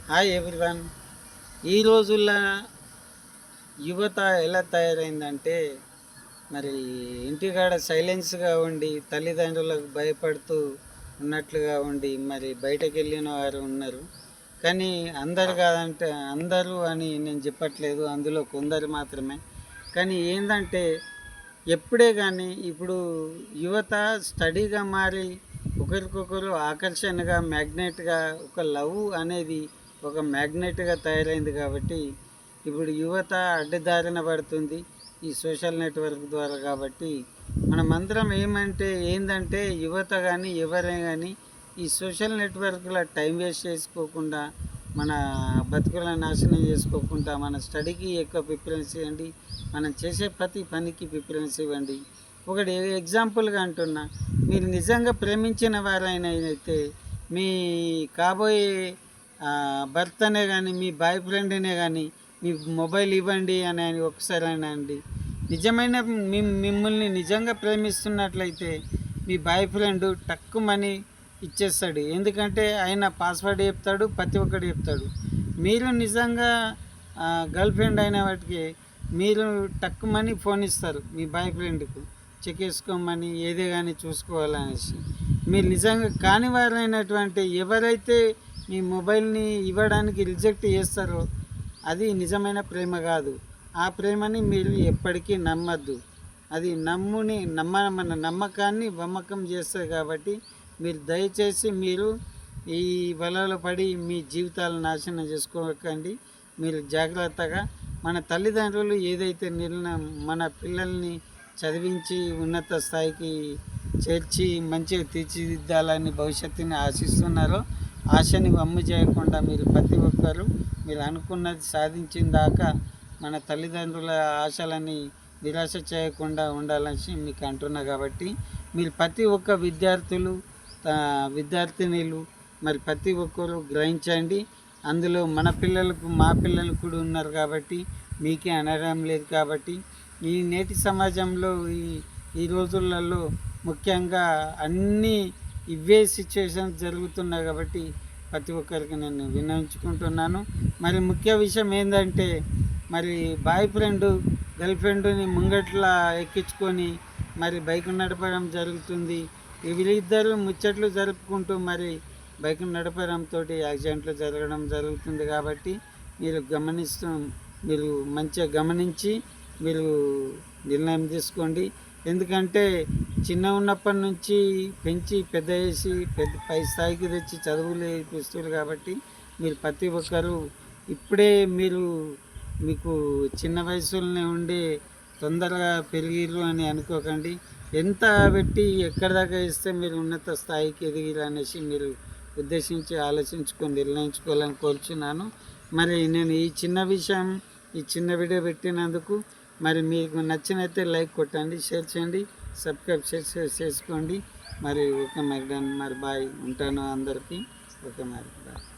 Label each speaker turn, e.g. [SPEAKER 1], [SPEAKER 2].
[SPEAKER 1] Hi everyone. ఈ రోజుల్లో యువత ఎలా తయారైందంటే మరి ఇంటికాడ సైలెన్స్గా ఉండి తల్లిదండ్రులకు భయపడుతూ ఉన్నట్లుగా ఉండి మరి బయటకు వెళ్ళిన వారు ఉన్నారు. కానీ అందరు కాదంటే అందరూ అని నేను చెప్పట్లేదు, అందులో కొందరు మాత్రమే. కానీ ఏంటంటే ఎప్పుడే కానీ ఇప్పుడు యువత స్టడీగా మారి ఒకరికొకరు ఆకర్షణగా మ్యాగ్నెట్గా ఒక లవ్ అనేది ఒక మ్యాగ్నెట్గా తయారైంది. కాబట్టి ఇప్పుడు యువత అడ్డదారిన పడుతుంది ఈ సోషల్ నెట్వర్క్ ద్వారా. కాబట్టి మనమందరం ఏంటంటే యువత కానీ ఎవరైనా కానీ ఈ సోషల్ నెట్వర్క్లో టైం వేస్ట్ చేసుకోకుండా, మన బతుకులను నాశనం చేసుకోకుండా మన స్టడీకి ఎక్కువ ప్రిఫరెన్స్ ఇవ్వండి, మనం చేసే ప్రతి పనికి ప్రిఫరెన్స్ ఇవ్వండి. ఒకటి ఎగ్జాంపుల్గా అంటున్నా, మీరు నిజంగా ప్రేమించిన వారైనా అయితే మీ కాబోయే భర్తనే కానీ మీ బాయ్ ఫ్రెండ్నే కానీ మీ మొబైల్ ఇవ్వండి అని ఒకసారి అనండి. నిజమైన మిమ్మల్ని నిజంగా ప్రేమిస్తున్నట్లయితే మీ బాయ్ ఫ్రెండ్ టక్కుమని ఇచ్చేస్తాడు. ఎందుకంటే ఆయన పాస్వర్డ్ చెప్తాడు, ప్రతి ఒక్కటి చెప్తాడు. మీరు నిజంగా గర్ల్ ఫ్రెండ్ అయిన వాటికి మీరు టక్కుమని ఫోన్ ఇస్తారు మీ బాయ్ ఫ్రెండ్కు, చెక్ చేసుకోమని, ఏదే కానీ చూసుకోవాలనేసి. మీరు నిజంగా కాని వారైనటువంటి ఎవరైతే మీ మొబైల్ని ఇవ్వడానికి రిజెక్ట్ చేస్తారో అది నిజమైన ప్రేమ కాదు. ఆ ప్రేమని మీరు ఎప్పటికీ నమ్మద్దు. అది మన నమ్మకాన్ని వమ్మకం చేస్తుంది. కాబట్టి మీరు దయచేసి మీరు ఈ వలలో పడి మీ జీవితాలను నాశనం చేసుకోకండి. మీరు జాగ్రత్తగా మన తల్లిదండ్రులు ఏదైతే నిర్ణయం మన పిల్లల్ని చదివించి ఉన్నత స్థాయికి చేర్చి మంచిగా తీర్చిదిద్దాలని భవిష్యత్తుని ఆశిస్తున్నారో ఆశని వమ్ము చేయకుండా మీరు ప్రతి ఒక్కరూ మీరు అనుకున్నది సాధించిన దాకా మన తల్లిదండ్రుల ఆశలని నిరాశ చేయకుండా ఉండాలని మీకు అంటున్నా. కాబట్టి మీరు ప్రతి ఒక్క విద్యార్థినులు మరి ప్రతి ఒక్కరు గ్రహించండి. అందులో మన పిల్లలకు మా పిల్లలు కూడా ఉన్నారు కాబట్టి మీకే అనడం లేదు. కాబట్టి ఈ నేటి సమాజంలో ఈ రోజులలో ముఖ్యంగా అన్నీ ఇవే సిచ్యువేషన్స్ జరుగుతున్నాయి. కాబట్టి ప్రతి ఒక్కరికి నేను విన్నవించుకుంటున్నాను. మరి ముఖ్య విషయం ఏంటంటే మరి బాయ్ ఫ్రెండ్ గర్ల్ ఫ్రెండ్ని ముంగట్లా ఎక్కించుకొని మరి బైక్ నడపడం జరుగుతుంది. వీళ్ళిద్దరూ ముచ్చట్లు జరుపుకుంటూ మరి బైక్ నడపడంతో యాక్సిడెంట్లు జరగడం జరుగుతుంది. కాబట్టి మీరు మంచిగా గమనించి మీరు నిర్ణయం తీసుకోండి. ఎందుకంటే చిన్న ఉన్నప్పటి నుంచి పెంచి పెద్ద చేసి పై స్థాయికి తెచ్చి చదువులు ఇస్తారు. కాబట్టి మీరు ప్రతి ఒక్కరూ ఇప్పుడే మీకు చిన్న వయసులోనే ఉండి తొందరగా పెరిగిరు అని అనుకోకండి. ఎంత పెట్టి ఎక్కడి దాకా ఇస్తే మీరు ఉన్నత స్థాయికి ఎదిగిరు అనేసి మీరు ఉద్దేశించి ఆలోచించుకొని నిర్ణయించుకోవాలని కోరుచున్నాను. మరి నేను ఈ చిన్న వీడియో పెట్టినందుకు మరి మీకు నచ్చినైతే లైక్ కొట్టండి, షేర్ చేయండి, సబ్స్క్రైబ్ చేసుకోండి. మరి ఓకే మరి బాయ్, ఉంటాను అందరికీ. ఓకే మరి బాయ్.